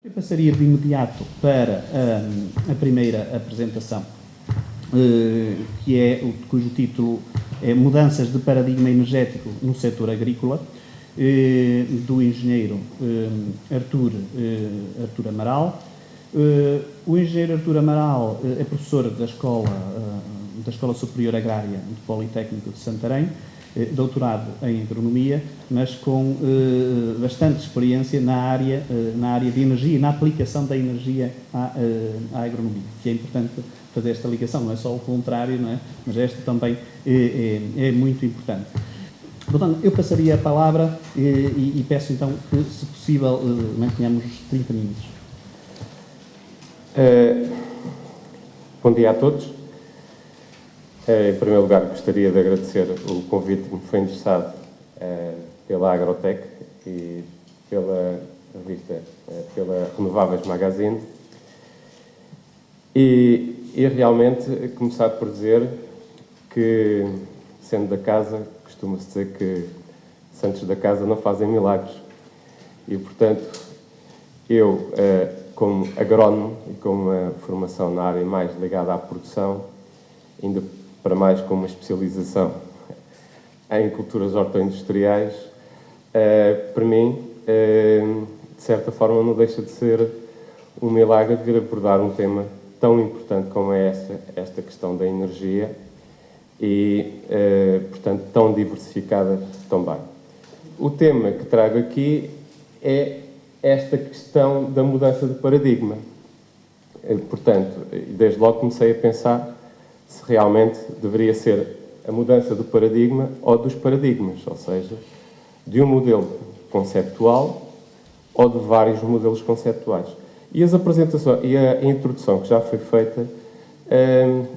Eu passaria de imediato para a primeira apresentação, cujo título é Mudanças de Paradigma Energético no Setor Agrícola, do engenheiro Artur Amaral. O engenheiro Artur Amaral é professor da Escola Superior Agrária do Politécnico de Santarém, doutorado em agronomia, mas com bastante experiência na área de energia e na aplicação da energia à agronomia, que é importante fazer esta ligação, não é só o contrário, não é? Mas esta também é muito importante. Portanto, eu passaria a palavra e peço então que, se possível, mantenhamos os 30 minutos. Bom dia a todos. Em primeiro lugar, gostaria de agradecer o convite que me foi endereçado pela Agrotec e pela revista, pela Renováveis Magazine. E realmente começar por dizer que, sendo da casa, costuma-se dizer que santos da casa não fazem milagres. E, portanto, eu, como agrónomo e com uma formação na área mais ligada à produção, ainda para mais com uma especialização em culturas hortoindustriais, para mim, de certa forma, não deixa de ser um milagre de vir abordar um tema tão importante como é esta questão da energia e, portanto, tão diversificada também. O tema que trago aqui é esta questão da mudança de paradigma. Portanto, desde logo comecei a pensar se realmente deveria ser a mudança do paradigma ou dos paradigmas, ou seja, de um modelo conceptual ou de vários modelos conceptuais. E as apresentações e a introdução que já foi feita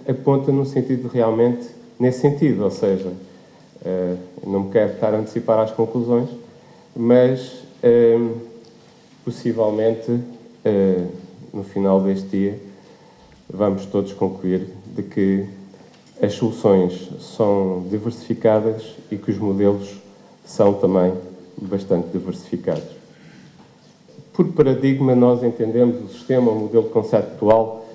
aponta no sentido realmente nesse sentido, ou seja, não me quero estar a antecipar às conclusões, mas possivelmente no final deste dia vamos todos concluir de que as soluções são diversificadas e que os modelos são também bastante diversificados. Por paradigma, nós entendemos o sistema, o modelo conceptual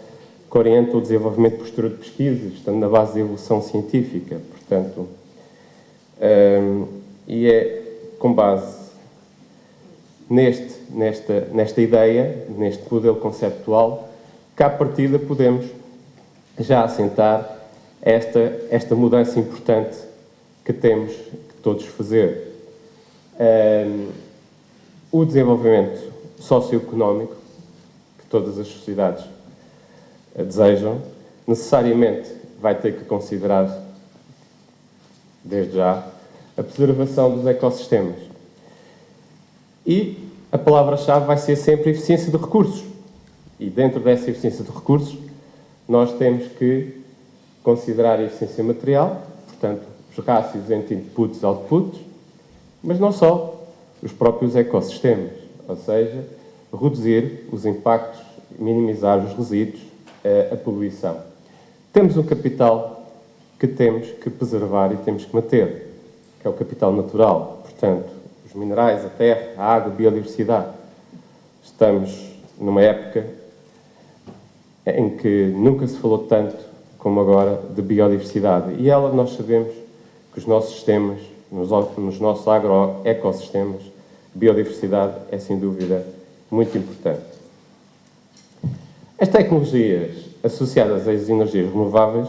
que orienta o desenvolvimento posterior de pesquisas, estando na base da evolução científica. Portanto, e é com base nesta ideia, neste modelo conceptual, que à partida podemos já assentar esta mudança importante que temos que todos fazer. O desenvolvimento socioeconómico que todas as sociedades desejam, necessariamente vai ter que considerar, desde já, a preservação dos ecossistemas. E a palavra-chave vai ser sempre eficiência de recursos. E dentro dessa eficiência de recursos, nós temos que considerar a eficiência material, portanto, os rácios entre inputs e outputs, mas não só, os próprios ecossistemas, ou seja, reduzir os impactos, minimizar os resíduos, a poluição. Temos um capital que temos que preservar e temos que manter, que é o capital natural, portanto, os minerais, a terra, a água, a biodiversidade. Estamos numa época em que nunca se falou tanto como agora de biodiversidade. E nós sabemos que os nossos sistemas, nos nossos agroecossistemas, biodiversidade é, sem dúvida, muito importante. As tecnologias associadas às energias renováveis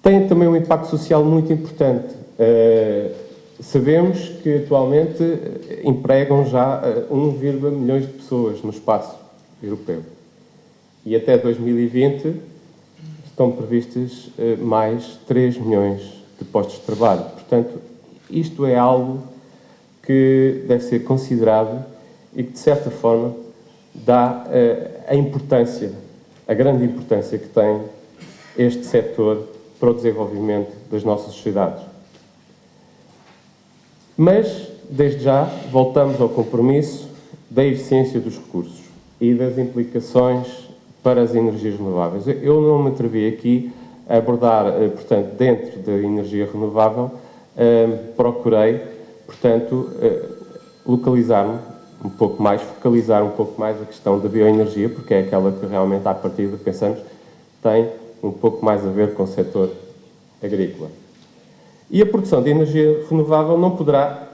têm também um impacto social muito importante. Sabemos que, atualmente, empregam já 1, milhões de pessoas no espaço europeu. E até 2020 estão previstos mais 3 milhões de postos de trabalho. Portanto, isto é algo que deve ser considerado e que, de certa forma, dá a grande importância que tem este setor para o desenvolvimento das nossas sociedades. Mas, desde já, voltamos ao compromisso da eficiência dos recursos e das implicações para as energias renováveis. Eu não me atrevi aqui a abordar, portanto, dentro da energia renovável, procurei, portanto, localizar-me um pouco mais, focalizar um pouco mais a questão da bioenergia, porque é aquela que realmente, à partida, pensamos, tem um pouco mais a ver com o setor agrícola. E a produção de energia renovável não poderá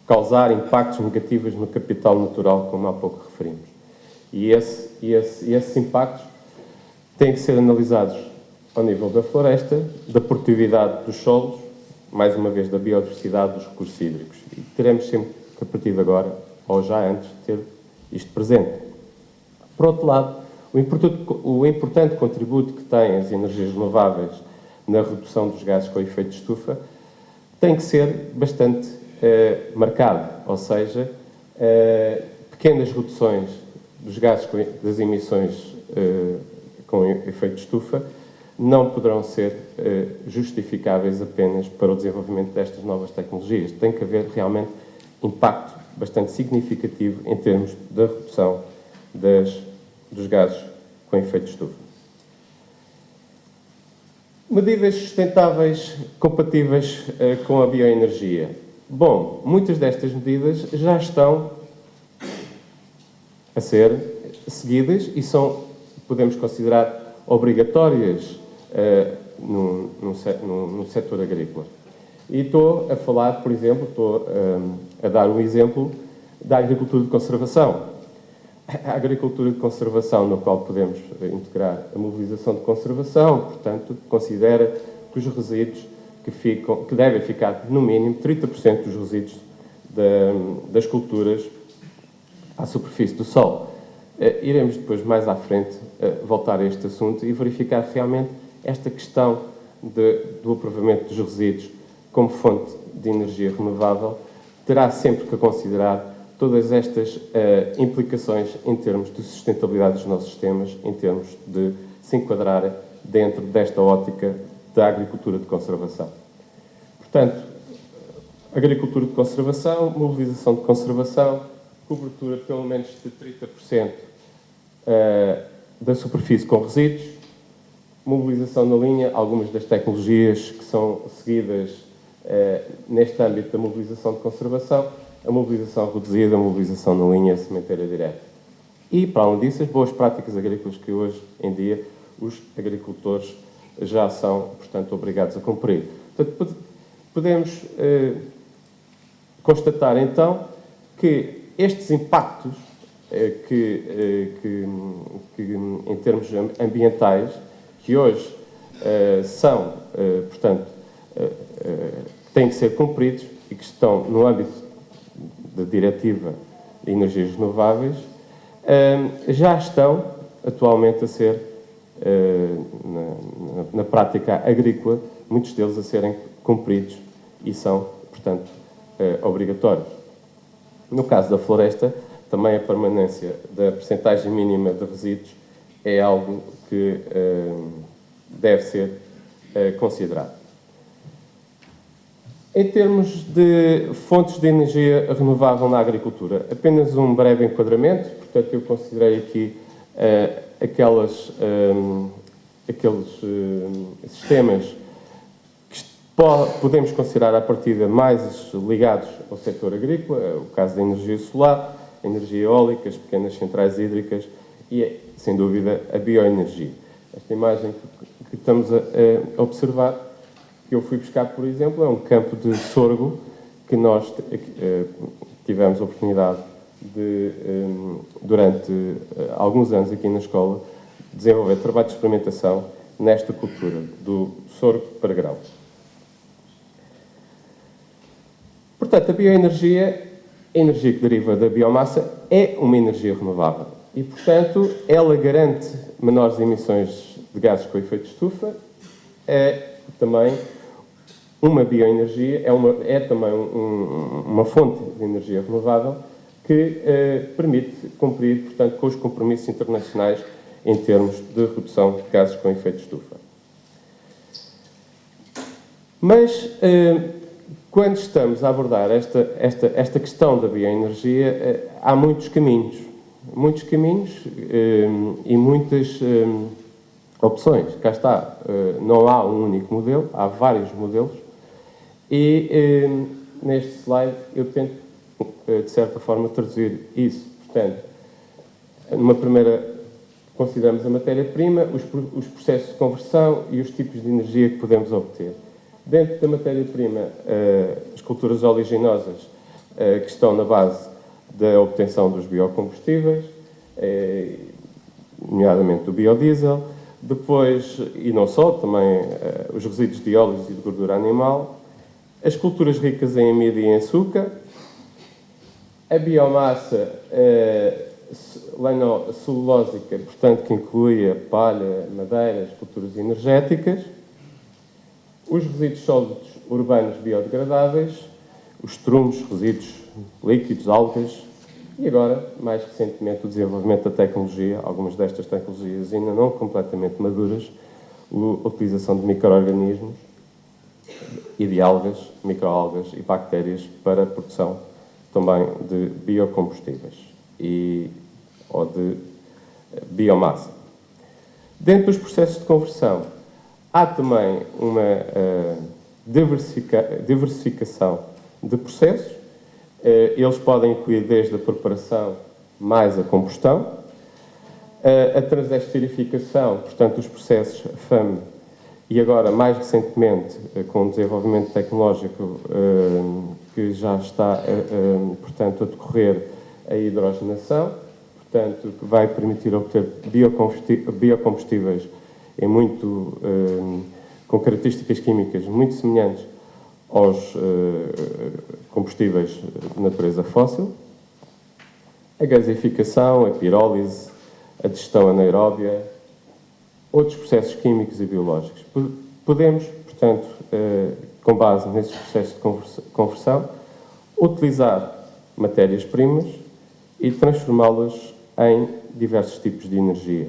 causar impactos negativos no capital natural, como há pouco referimos. E esses impactos têm que ser analisados ao nível da floresta, da produtividade dos solos, mais uma vez da biodiversidade dos recursos hídricos. E teremos sempre que, a partir de agora, ou já antes, ter isto presente. Por outro lado, o importante contributo que têm as energias renováveis na redução dos gases com efeito de estufa tem que ser bastante marcado, ou seja, pequenas reduções dos gases, das emissões com efeito de estufa, não poderão ser justificáveis apenas para o desenvolvimento destas novas tecnologias. Tem que haver realmente impacto bastante significativo em termos da redução dos gases com efeito de estufa. Medidas sustentáveis compatíveis com a bioenergia. Bom, muitas destas medidas já estão a ser seguidas e podemos considerar obrigatórias no setor agrícola. E estou a falar, por exemplo, estou a dar um exemplo da agricultura de conservação. A agricultura de conservação, no qual podemos integrar a mobilização de conservação, portanto, considera que os resíduos que devem ficar, no mínimo, 30% dos resíduos das culturas à superfície do solo. Iremos depois, mais à frente, voltar a este assunto e verificar realmente esta questão do aproveitamento dos resíduos como fonte de energia renovável terá sempre que considerar todas estas implicações em termos de sustentabilidade dos nossos sistemas, em termos de se enquadrar dentro desta ótica da agricultura de conservação. Portanto, agricultura de conservação, mobilização de conservação, cobertura pelo menos de 30% da superfície com resíduos, mobilização na linha, algumas das tecnologias que são seguidas neste âmbito da mobilização de conservação, a mobilização reduzida, a mobilização na linha, a sementeira direta. E, para além disso, as boas práticas agrícolas que hoje em dia os agricultores já são, portanto, obrigados a cumprir. Portanto, podemos constatar, então, que estes impactos em termos ambientais, que hoje são, portanto, têm que ser cumpridos e que estão no âmbito da Diretiva de Energias Renováveis, já estão atualmente a ser, na prática agrícola, muitos deles a serem cumpridos e são, portanto, obrigatórios. No caso da floresta, também a permanência da percentagem mínima de resíduos é algo que deve ser considerado. Em termos de fontes de energia renovável na agricultura, apenas um breve enquadramento. Portanto, eu considerei aqui aqueles sistemas que podemos considerar à partida mais ligados ao setor agrícola, o caso da energia solar, a energia eólica, as pequenas centrais hídricas e, sem dúvida, a bioenergia. Esta imagem que estamos a observar, que eu fui buscar, por exemplo, é um campo de sorgo que nós tivemos a oportunidade de, durante alguns anos aqui na escola, desenvolver trabalho de experimentação nesta cultura do sorgo para grão. Portanto, a bioenergia, a energia que deriva da biomassa, é uma energia renovável e, portanto, ela garante menores emissões de gases com efeito de estufa, também uma bioenergia, é também uma fonte de energia renovável que permite cumprir, portanto, com os compromissos internacionais em termos de redução de gases com efeito de estufa. Mas, quando estamos a abordar esta questão da bioenergia, há muitos caminhos e muitas opções. Cá está, não há um único modelo, há vários modelos e neste slide eu tento de certa forma, traduzir isso. Portanto, numa primeira, consideramos a matéria-prima, os processos de conversão e os tipos de energia que podemos obter. Dentro da matéria-prima, as culturas oleaginosas, que estão na base da obtenção dos biocombustíveis, nomeadamente do biodiesel, depois, e não só, também os resíduos de óleos e de gordura animal, as culturas ricas em amido e em açúcar, a biomassa celulósica, portanto, que inclui a palha, madeira, as culturas energéticas, os resíduos sólidos urbanos biodegradáveis, os trumos, resíduos líquidos, algas, e agora, mais recentemente, o desenvolvimento da tecnologia, algumas destas tecnologias ainda não completamente maduras, a utilização de micro-organismos e de algas, microalgas e bactérias para a produção também de biocombustíveis ou de biomassa. Dentro dos processos de conversão, há também uma diversificação de processos. Eles podem incluir desde a preparação mais a combustão, a transesterificação, portanto, os processos FAM, e agora, mais recentemente, com o desenvolvimento tecnológico que já está, portanto, a decorrer, a hidrogenação, portanto, que vai permitir obter biocombustíveis com características químicas muito semelhantes aos combustíveis de natureza fóssil, a gasificação, a pirólise, a digestão anaeróbia, outros processos químicos e biológicos. Podemos, portanto, com base nesses processos de conversão, utilizar matérias-primas e transformá-las em diversos tipos de energia.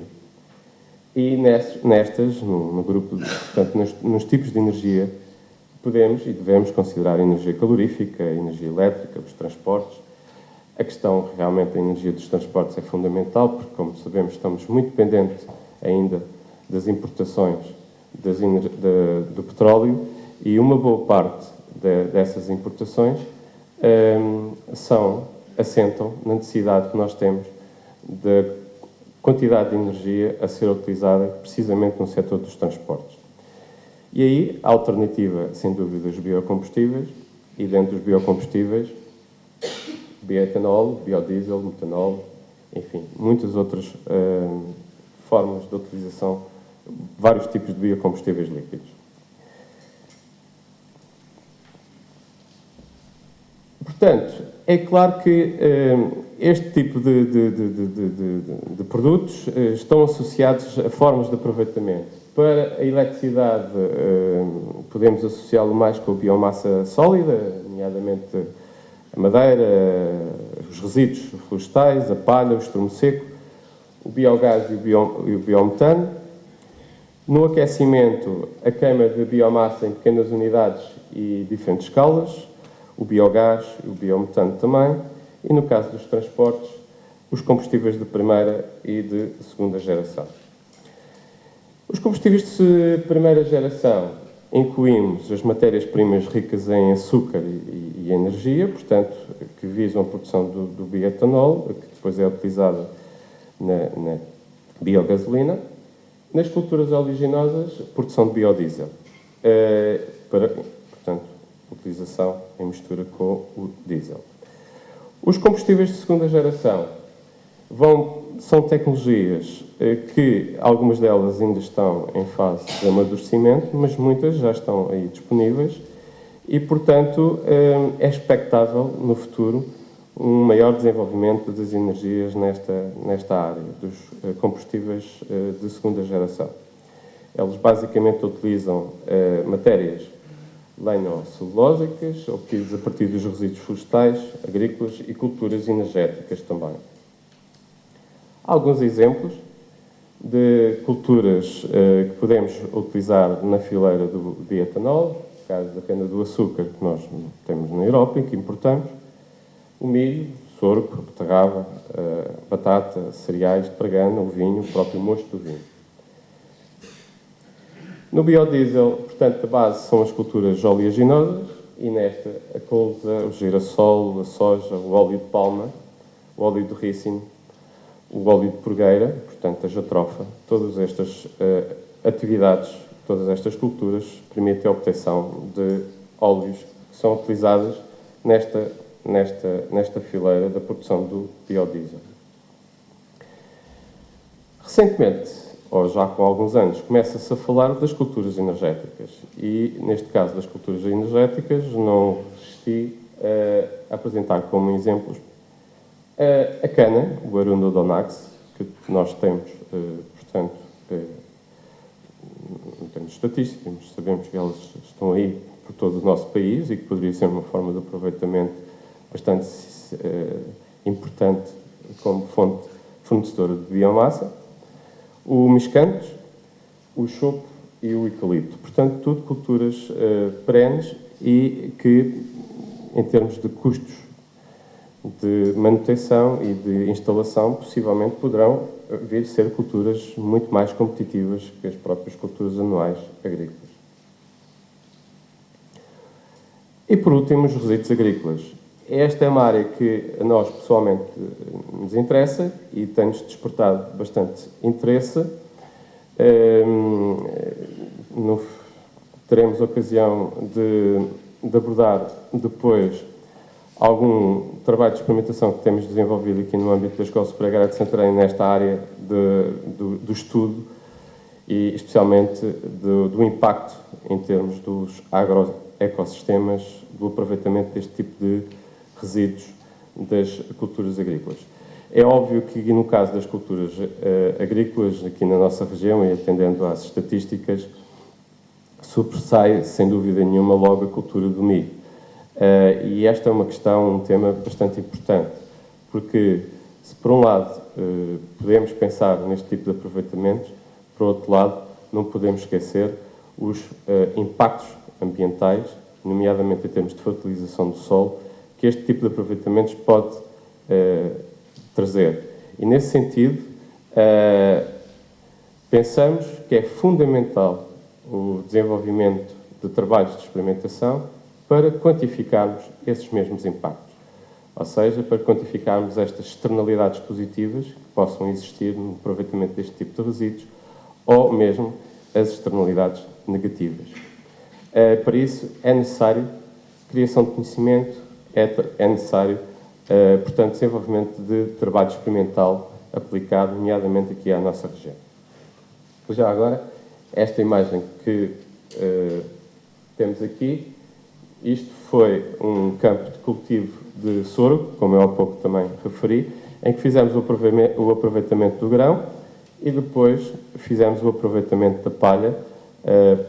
E nestas, no grupo, portanto, nos tipos de energia, podemos e devemos considerar a energia calorífica, a energia elétrica, os transportes. A questão, realmente, da energia dos transportes é fundamental, porque, como sabemos, estamos muito dependentes ainda das importações do petróleo, e uma boa parte dessas importações assentam na necessidade que nós temos da quantidade de energia a ser utilizada precisamente no setor dos transportes. E aí, a alternativa, sem dúvida, os biocombustíveis, e dentro dos biocombustíveis, bioetanol, biodiesel, metanol, enfim, muitas outras formas de utilização, vários tipos de biocombustíveis líquidos. Portanto, é claro que este tipo de produtos estão associados a formas de aproveitamento. Para a eletricidade, podemos associá-lo mais com a biomassa sólida, nomeadamente a madeira, os resíduos florestais, a palha, o estrumo seco, o biogás e o biometano. No aquecimento, a queima de biomassa em pequenas unidades e diferentes escalas, o biogás e o biometano também, e no caso dos transportes, os combustíveis de primeira e de segunda geração. Os combustíveis de primeira geração incluímos as matérias-primas ricas em açúcar e energia, portanto, que visam a produção do bioetanol, que depois é utilizada na biogasolina. Nas culturas oleaginosas, produção de biodiesel, portanto, utilização em mistura com o diesel. Os combustíveis de segunda geração são tecnologias que algumas delas ainda estão em fase de amadurecimento, mas muitas já estão aí disponíveis e, portanto, é expectável no futuro um maior desenvolvimento das energias nesta área, dos combustíveis de segunda geração. Eles basicamente utilizam matérias lenho-celulósicas, obtidas a partir dos resíduos florestais, agrícolas e culturas energéticas também. Alguns exemplos de culturas que podemos utilizar na fileira do bioetanol, no caso da cana-do-açúcar que nós temos na Europa e que importamos, o milho, sorgo, a beterraba, batata, cereais de pregana, o vinho, o próprio mosto do vinho. No biodiesel, portanto, a base são as culturas oleaginosas, e nesta a colza, o girassol, a soja, o óleo de palma, o óleo de ricino, o óleo de porgueira, portanto a jatrofa. Todas estas atividades, todas estas culturas permitem a obtenção de óleos que são utilizados nesta fileira da produção do biodiesel. Recentemente, ou já com alguns anos, começa-se a falar das culturas energéticas e, neste caso das culturas energéticas, não resisti a apresentar como exemplos a cana, o Arundel-Donax, que nós temos, portanto, em termos estatísticos, sabemos que elas estão aí por todo o nosso país e que poderia ser uma forma de aproveitamento bastante importante como fonte fornecedora de biomassa. O miscanthus, o chopo e o eucalipto. Portanto, tudo culturas perenes e que, em termos de custos de manutenção e de instalação, possivelmente poderão vir a ser culturas muito mais competitivas que as próprias culturas anuais agrícolas. E, por último, os resíduos agrícolas. Esta é uma área que a nós, pessoalmente, nos interessa e tem-nos despertado bastante interesse. Teremos ocasião de abordar depois algum trabalho de experimentação que temos desenvolvido aqui no âmbito da Escola Superior Agrária de Santarém nesta área do estudo e especialmente do impacto em termos dos agroecossistemas, do aproveitamento deste tipo de resíduos das culturas agrícolas. É óbvio que no caso das culturas agrícolas, aqui na nossa região e atendendo às estatísticas, sobressai, sem dúvida nenhuma, logo a cultura do milho. E esta é uma questão, um tema bastante importante, porque se por um lado podemos pensar neste tipo de aproveitamentos, por outro lado não podemos esquecer os impactos ambientais, nomeadamente em termos de fertilização do solo, que este tipo de aproveitamentos pode trazer. E nesse sentido, pensamos que é fundamental o desenvolvimento de trabalhos de experimentação para quantificarmos esses mesmos impactos. Ou seja, para quantificarmos estas externalidades positivas que possam existir no aproveitamento deste tipo de resíduos ou mesmo as externalidades negativas. Para isso é necessário criação de conhecimento, é necessário, portanto, desenvolvimento de trabalho experimental aplicado, nomeadamente aqui à nossa região. Já agora, esta imagem que temos aqui, isto foi um campo de cultivo de sorgo, como eu há pouco também referi, em que fizemos o aproveitamento do grão e depois fizemos o aproveitamento da palha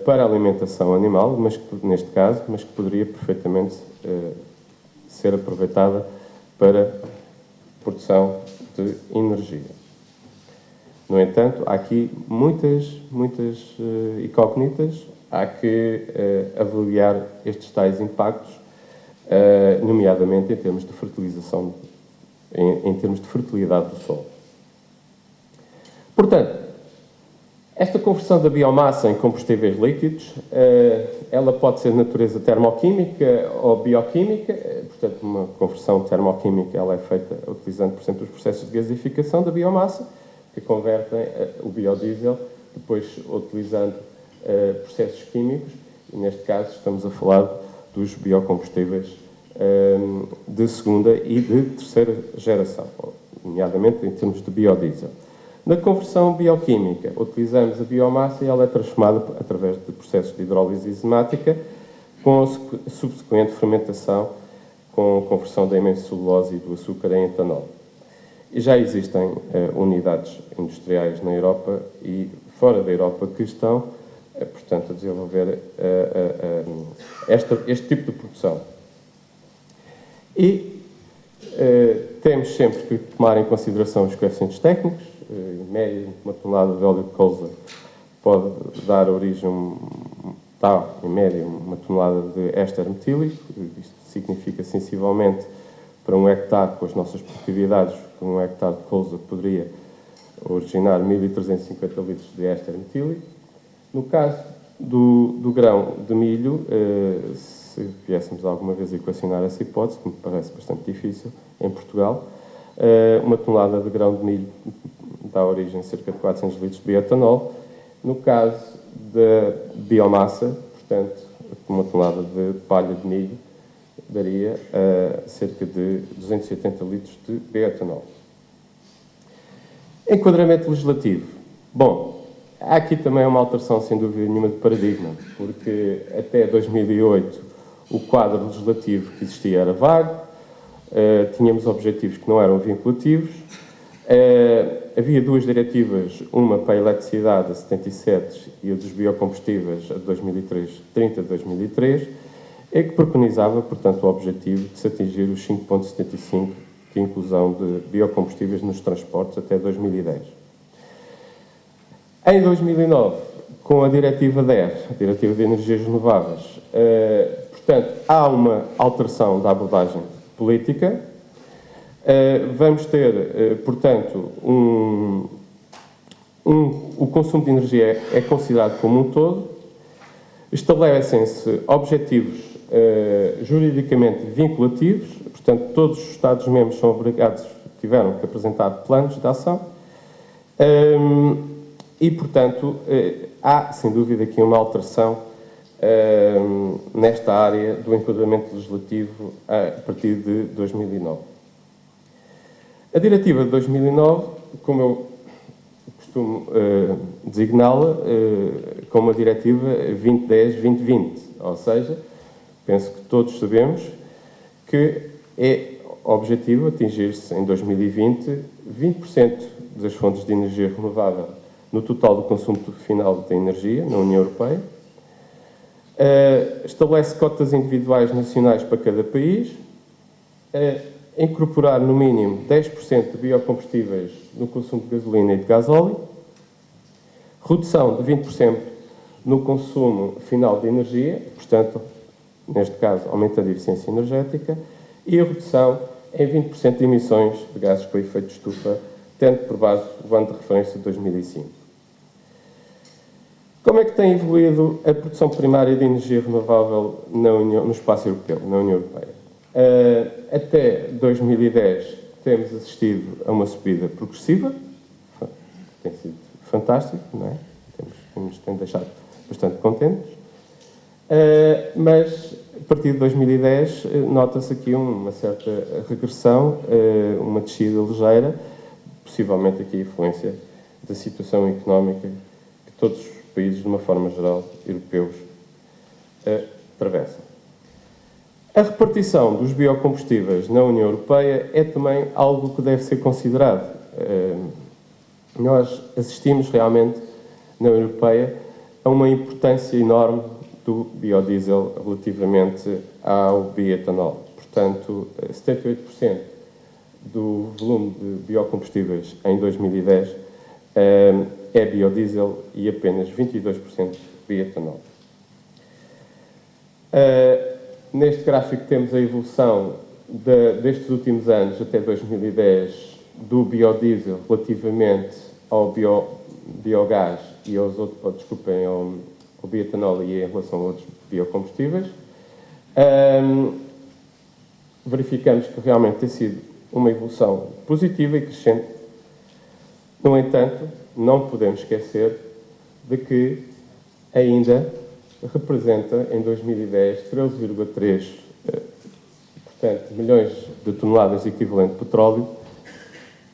para a alimentação animal, mas que, neste caso, mas que poderia perfeitamente ser aproveitada para produção de energia. No entanto, há aqui muitas incógnitas. Há que avaliar estes tais impactos, nomeadamente em termos de fertilização, em termos de fertilidade do solo. Portanto, esta conversão da biomassa em combustíveis líquidos, ela pode ser de natureza termoquímica ou bioquímica. Portanto, uma conversão termoquímica ela é feita utilizando, por exemplo, os processos de gasificação da biomassa, que convertem o biodiesel, depois utilizando processos químicos, e neste caso estamos a falar dos biocombustíveis de segunda e de terceira geração, nomeadamente em termos de biodiesel. Na conversão bioquímica, utilizamos a biomassa e ela é transformada através de processos de hidrólise enzimática, com a subsequente fermentação, com a conversão da imensocelulose e do açúcar em etanol. E já existem unidades industriais na Europa e fora da Europa que estão, portanto, a desenvolver este tipo de produção. E temos sempre que tomar em consideração os coeficientes técnicos. Em média, uma tonelada de óleo de colza pode dar origem, em média, uma tonelada de éster metílico. Isto significa, sensivelmente, para um hectare, com as nossas produtividades, um hectare de colza poderia originar 1.350 litros de éster metílico. No caso do grão de milho, se viéssemos alguma vez a equacionar essa hipótese, que me parece bastante difícil, em Portugal, uma tonelada de grão de milho dá origem a cerca de 400 litros de bioetanol. No caso da biomassa, portanto, uma tonelada de palha de milho daria cerca de 280 litros de bioetanol. Enquadramento legislativo. Bom, há aqui também uma alteração, sem dúvida nenhuma, de paradigma, porque até 2008 o quadro legislativo que existia era vago, tínhamos objetivos que não eram vinculativos, havia duas diretivas, uma para a eletricidade, a 77, e a dos biocombustíveis, a 2003, 30 de 2003, que preconizava, portanto, o objetivo de se atingir os 5,75 de inclusão de biocombustíveis nos transportes até 2010. Em 2009, com a Diretiva 10, a Diretiva de Energias Renováveis, portanto, há uma alteração da abordagem política. Vamos ter, portanto, o consumo de energia é considerado como um todo, estabelecem-se objetivos juridicamente vinculativos, portanto, todos os Estados-membros são obrigados, tiveram que apresentar planos de ação, e, portanto, há, sem dúvida, aqui uma alteração nesta área do enquadramento legislativo a partir de 2009. A Diretiva de 2009, como eu costumo designá-la, como a Diretiva 2010-2020, ou seja, penso que todos sabemos que é objetivo atingir-se em 2020 20% das fontes de energia renovável no total do consumo final de energia na União Europeia, estabelece cotas individuais nacionais para cada país, incorporar no mínimo 10% de biocombustíveis no consumo de gasolina e de gasóleo, redução de 20% no consumo final de energia, portanto, neste caso, aumentando a eficiência energética, e a redução em 20% de emissões de gases com efeito de estufa, tendo por base o ano de referência de 2005. Como é que tem evoluído a produção primária de energia renovável no espaço europeu, na União Europeia? Até 2010 temos assistido a uma subida progressiva, tem sido fantástico, não é? Tem deixado bastante contentes, mas a partir de 2010 nota-se aqui uma certa regressão, uma descida ligeira, possivelmente aqui a influência da situação económica que todos os países, de uma forma geral, europeus, atravessam. A repartição dos biocombustíveis na União Europeia é também algo que deve ser considerado. Nós assistimos realmente, na União Europeia, a uma importância enorme do biodiesel relativamente ao bioetanol. Portanto, 78% do volume de biocombustíveis em 2010 é biodiesel e apenas 22% bioetanol. Neste gráfico temos a evolução destes últimos anos até 2010 do biodiesel relativamente ao biogás e aos outros, desculpem, ao bioetanol e em relação a outros biocombustíveis. Verificamos que realmente tem sido uma evolução positiva e crescente. No entanto, não podemos esquecer de que ainda representa, em 2010, 13,3 milhões de toneladas equivalente de petróleo,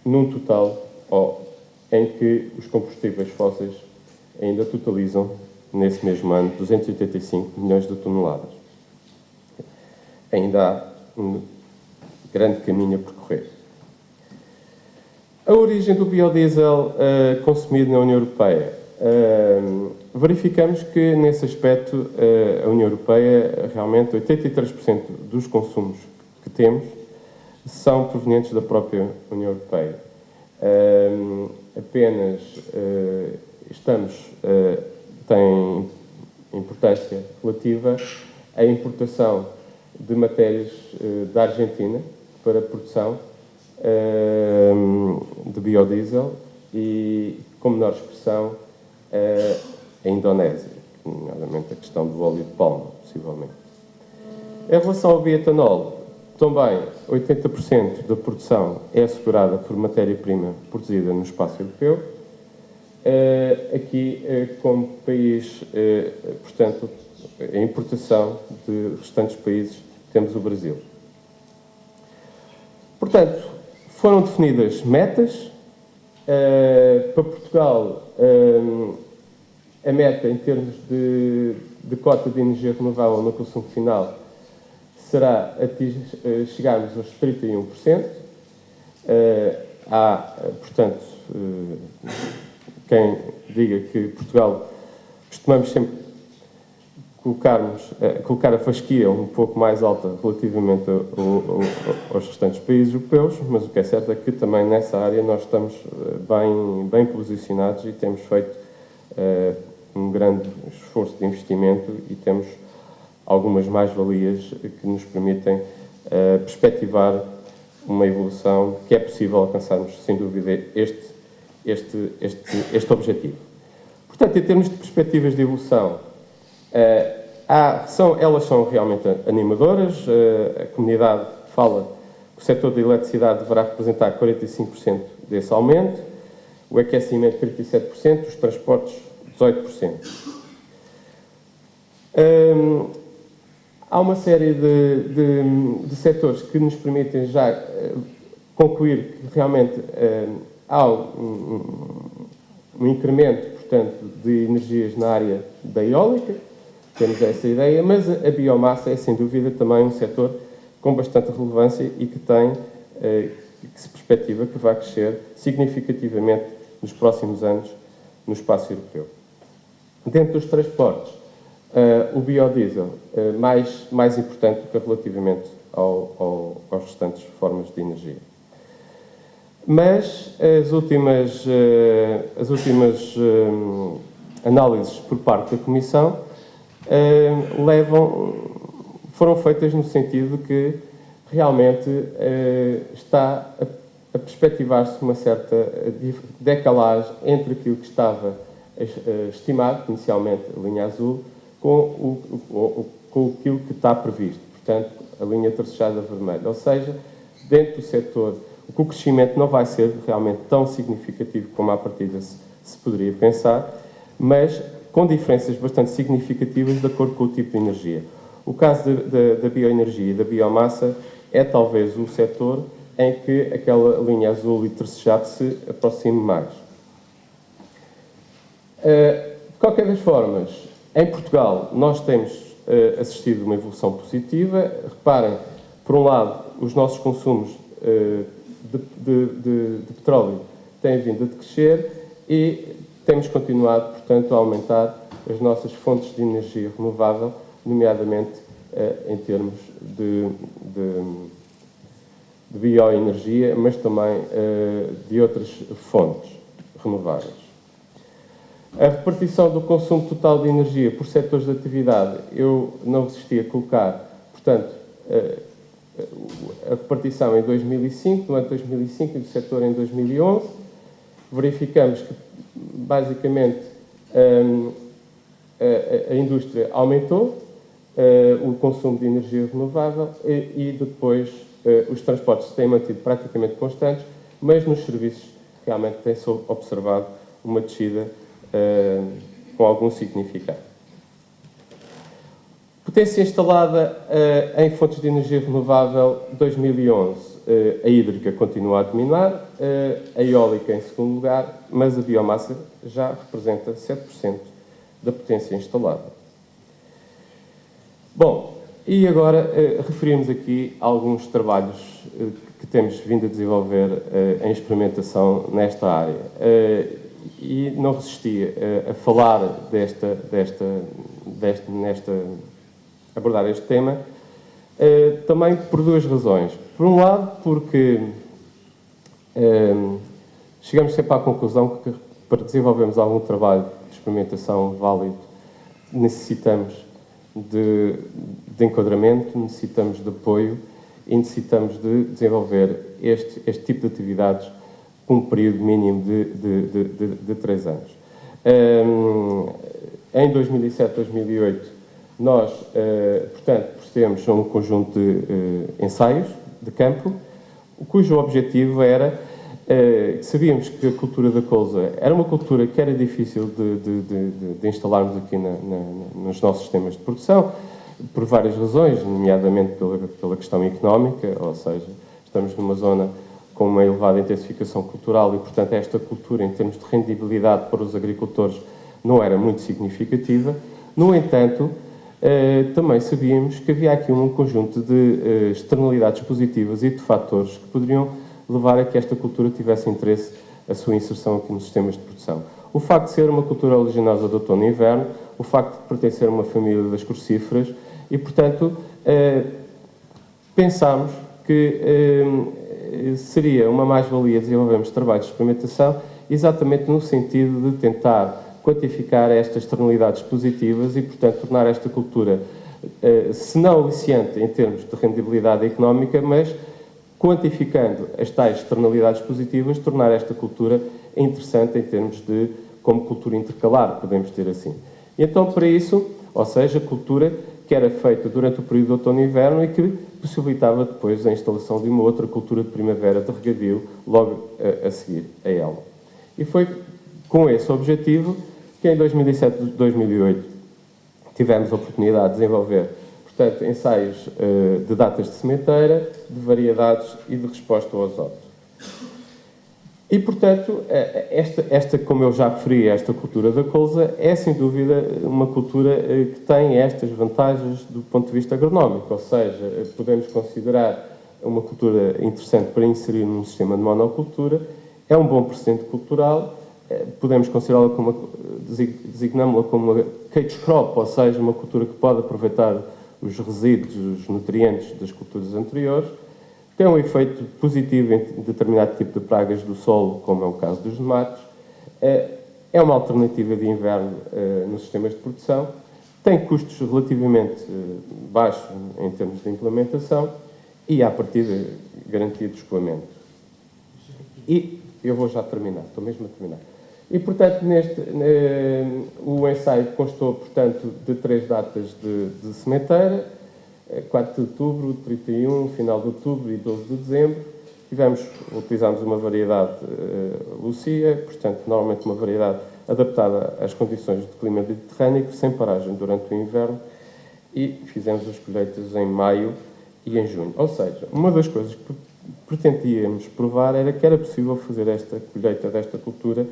num total em que os combustíveis fósseis ainda totalizam, nesse mesmo ano, 285 milhões de toneladas. Ainda há um grande caminho a percorrer. A origem do biodiesel consumido na União Europeia. Verificamos que, nesse aspecto, a União Europeia, realmente, 83% dos consumos que temos são provenientes da própria União Europeia. Apenas tem importância relativa à importação de matérias da Argentina para a produção de biodiesel e, com menor expressão, a Indonésia, nomeadamente a questão do óleo de palma, possivelmente. Em relação ao bioetanol, também 80% da produção é assegurada por matéria-prima produzida no espaço europeu. Aqui, como país, portanto, a importação de restantes países, temos o Brasil. Portanto, foram definidas metas. Para Portugal, a meta em termos de cota de energia renovável no consumo final será chegarmos aos 31%. Há, portanto, quem diga que Portugal costumamos sempre colocar a fasquia um pouco mais alta relativamente aos restantes países europeus, mas o que é certo é que também nessa área nós estamos bem posicionados e temos feito um grande esforço de investimento e temos algumas mais-valias que nos permitem perspectivar uma evolução que é possível alcançarmos, sem dúvida, este objetivo. Portanto, em termos de perspectivas de evolução, elas são realmente animadoras. A comunidade fala que o setor da eletricidade deverá representar 45% desse aumento, o aquecimento 37%, os transportes 18%. Há uma série de setores que nos permitem já concluir que realmente há um incremento, portanto, de energias na área da eólica. Temos essa ideia, mas a biomassa é, sem dúvida, também um setor com bastante relevância e que se perspectiva que vai crescer significativamente nos próximos anos no espaço europeu. Dentro dos transportes, o biodiesel mais importante do que relativamente às restantes formas de energia. Mas as últimas análises por parte da Comissão foram feitas no sentido que realmente está a perspectivar-se uma certa decalagem entre aquilo que estava estimado, inicialmente a linha azul, com aquilo que está previsto, portanto, a linha tracejada vermelha. Ou seja, dentro do setor, o crescimento não vai ser realmente tão significativo como à partida se poderia pensar, mas com diferenças bastante significativas de acordo com o tipo de energia. O caso da bioenergia e da biomassa é talvez o setor em que aquela linha azul e tracejada se aproxime mais. De qualquer das formas, em Portugal nós temos assistido a uma evolução positiva. Reparem, por um lado, os nossos consumos de petróleo têm vindo a crescer e temos continuado, portanto, a aumentar as nossas fontes de energia renovável, nomeadamente em termos de bioenergia, mas também de outras fontes renováveis. A repartição do consumo total de energia por setores de atividade, eu não resisti a colocar, portanto, a repartição em 2005, no ano de 2005, e do setor em 2011. Verificamos que, basicamente, a indústria aumentou o consumo de energia renovável e depois os transportes se têm mantido praticamente constantes, mas nos serviços realmente tem-se observado uma descida com algum significado. Potência instalada em fontes de energia renovável, 2011, a hídrica continua a dominar, a eólica em segundo lugar, mas a biomassa já representa 7% da potência instalada. Bom, e agora referimos aqui alguns trabalhos que temos vindo a desenvolver em experimentação nesta área. E não resisti a falar abordar este tema, também por duas razões. Por um lado, porque chegamos sempre à conclusão que para desenvolvermos algum trabalho de experimentação válido necessitamos de enquadramento, necessitamos de apoio e necessitamos de desenvolver este tipo de atividades com um período mínimo de 3 anos. Em 2007, 2008, nós, portanto, procedemos a um conjunto de ensaios de campo, cujo objetivo era, sabíamos que a cultura da colza era uma cultura que era difícil de instalarmos aqui nos nossos sistemas de produção, por várias razões, nomeadamente pela questão económica, ou seja, estamos numa zona com uma elevada intensificação cultural e, portanto, esta cultura, em termos de rendibilidade para os agricultores, não era muito significativa. No entanto, também sabíamos que havia aqui um conjunto de externalidades positivas e de fatores que poderiam levar a que esta cultura tivesse interesse a sua inserção aqui nos sistemas de produção. O facto de ser uma cultura oleaginosa de outono e inverno, o facto de pertencer a uma família das crucíferas e, portanto, pensámos que seria uma mais-valia desenvolvermos trabalhos de experimentação exatamente no sentido de tentar quantificar estas externalidades positivas e, portanto, tornar esta cultura, se não aliciante em termos de rendibilidade económica, mas quantificando as tais externalidades positivas, tornar esta cultura interessante em termos de, como cultura intercalar, podemos ter assim. E então, para isso, ou seja, cultura que era feita durante o período de outono e inverno e que possibilitava depois a instalação de uma outra cultura de primavera de regadio logo a seguir a ela. E foi com esse objetivo que em 2007 e 2008 tivemos a oportunidade de desenvolver, portanto, ensaios de datas de sementeira, de variedades e de resposta ao azoto. E, portanto, como eu já referi, esta cultura da colza é, sem dúvida, uma cultura que tem estas vantagens do ponto de vista agronómico, ou seja, podemos considerar uma cultura interessante para inserir num sistema de monocultura, é um bom precedente cultural, podemos considerá-la como, designamos-la como uma cage crop, ou seja, uma cultura que pode aproveitar os resíduos, os nutrientes das culturas anteriores, tem um efeito positivo em determinado tipo de pragas do solo, como é o caso dos tomates, é uma alternativa de inverno nos sistemas de produção, tem custos relativamente baixos em termos de implementação e, à partida, garantia de escoamento. E eu vou já terminar, estou mesmo a terminar. E, portanto, o ensaio constou, portanto, de 3 datas de sementeira, 4 de outubro, 31, final de outubro e 12 de dezembro. Utilizámos uma variedade Lucia, portanto, normalmente uma variedade adaptada às condições do clima mediterrâneo, sem paragem durante o inverno, e fizemos as colheitas em maio e em junho. Ou seja, uma das coisas que pretendíamos provar era que era possível fazer esta colheita desta cultura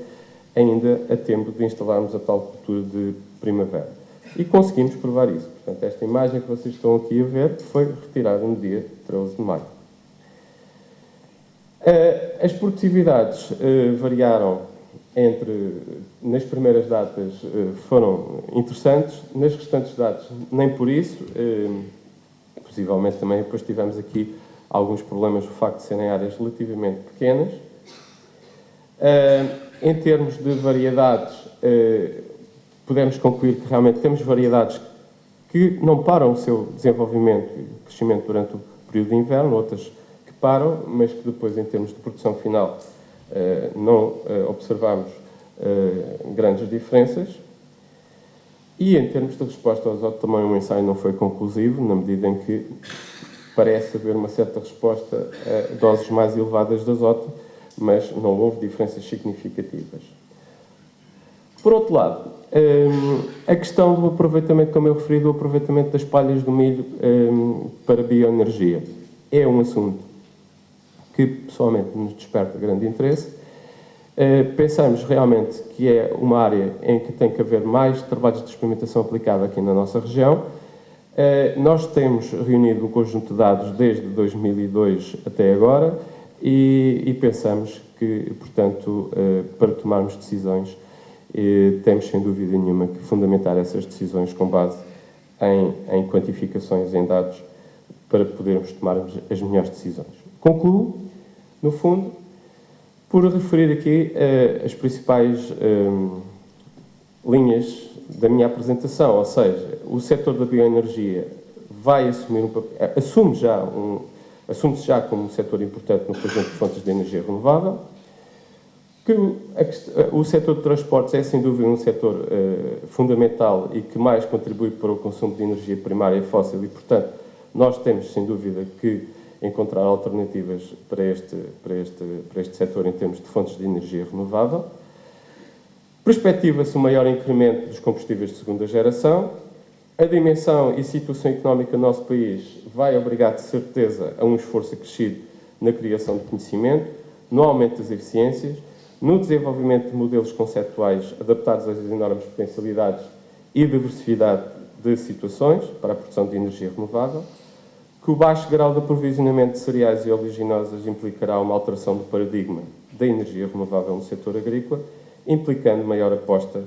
ainda a tempo de instalarmos a tal cultura de primavera. E conseguimos provar isso. Portanto, esta imagem que vocês estão aqui a ver foi retirada no dia 13 de maio. As produtividades variaram nas primeiras datas foram interessantes, nas restantes datas nem por isso, possivelmente também depois tivemos aqui alguns problemas do facto de serem áreas relativamente pequenas. Em termos de variedades, podemos concluir que realmente temos variedades que não param o seu desenvolvimento e crescimento durante o período de inverno, outras que param, mas que depois, em termos de produção final, não observamos grandes diferenças. E, em termos de resposta ao azoto, também o ensaio não foi conclusivo, na medida em que parece haver uma certa resposta a doses mais elevadas de azoto, mas não houve diferenças significativas. Por outro lado, a questão do aproveitamento, como eu referi, do aproveitamento das palhas do milho para bioenergia é um assunto que, pessoalmente, nos desperta grande interesse. Pensamos realmente que é uma área em que tem que haver mais trabalhos de experimentação aplicada aqui na nossa região. Nós temos reunido um conjunto de dados desde 2002 até agora e pensamos que, portanto, para tomarmos decisões, temos, sem dúvida nenhuma, que fundamentar essas decisões com base em quantificações, em dados, para podermos tomar as melhores decisões. Concluo, no fundo, por referir aqui as principais linhas da minha apresentação, ou seja, o setor da bioenergia vai assumir assume-se já como um setor importante no conjunto de fontes de energia renovável, Que o setor de transportes é, sem dúvida, um setor fundamental e que mais contribui para o consumo de energia primária fóssil e, portanto, nós temos, sem dúvida, que encontrar alternativas para este setor em termos de fontes de energia renovável. Perspectiva-se um maior incremento dos combustíveis de segunda geração. A dimensão e situação económica do nosso país vai obrigar, de certeza, a um esforço acrescido na criação de conhecimento, no aumento das eficiências, no desenvolvimento de modelos conceptuais adaptados às enormes potencialidades e diversidade de situações para a produção de energia renovável, que o baixo grau de aprovisionamento de cereais e oleaginosas implicará uma alteração do paradigma da energia renovável no setor agrícola, implicando maior aposta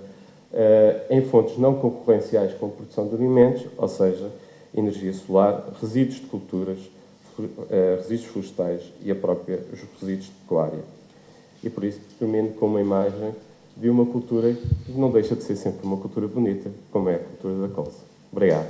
em fontes não concorrenciais com a produção de alimentos, ou seja, energia solar, resíduos de culturas, resíduos florestais e os resíduos de pecuária. E por isso termino com uma imagem de uma cultura que não deixa de ser sempre uma cultura bonita, como é a cultura da colza. Obrigado.